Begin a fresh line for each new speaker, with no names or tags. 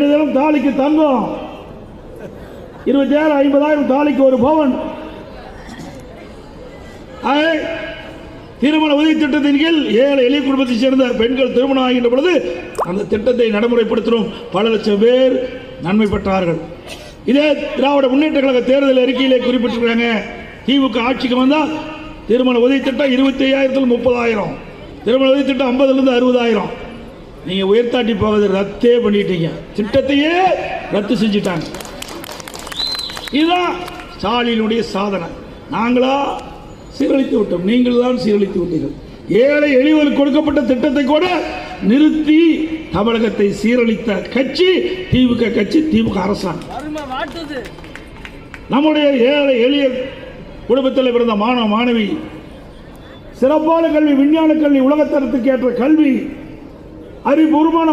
தினம் தாலிக்கு தங்கம் 27,000 50,000 தாலிக்கு ஒரு பவன். திருமண உதவி திட்டத்தின் கீழ் ஏழை எளிய குடும்பத்தை சேர்ந்த பெண்கள் திருமணம் ஆகின்ற பொழுது அந்த திட்டத்தை நடைமுறைப்படுத்தும் பல லட்சம் பேர் நன்மை பெற்றார்கள். இதே திராவிட முன்னேற்ற கழக தேர்தல் அறிக்கையிலே குறிப்பிட்டிருக்காங்க. திமுக ஆட்சிக்கு வந்தால் திருமண உதவி திட்டம் 25,000 30,000, திருமண உதவி திட்டம் 50,000 60,000. நீங்க உயர்த்தாட்டி போவது ரத்தே பண்ணிட்டீங்க, திட்டத்தையே ரத்து செஞ்சிட்டாங்க. இதுதான் ஸ்டாலினுடைய சாதனை. நாங்களா சீரழித்து விட்டோம், நீங்கள் தான் சீரழித்து விட்டீர்கள். ஏழை எளியவர்களுக்கு கொடுக்கப்பட்ட திட்டத்தை கூட நிறுத்தி தமிழகத்தை சீரழித்த கட்சி திமுக கட்சி, திமுக அரசாங்கம். நம்முடைய ஏழை எளிய குடும்பத்தில் பிறந்த மாணவ மாணவி சிறப்பான கல்வி, விஞ்ஞான கல்வி, உலகத்தரத்துக்கு ஏற்ற கல்வி, அறிவுபூர்வமான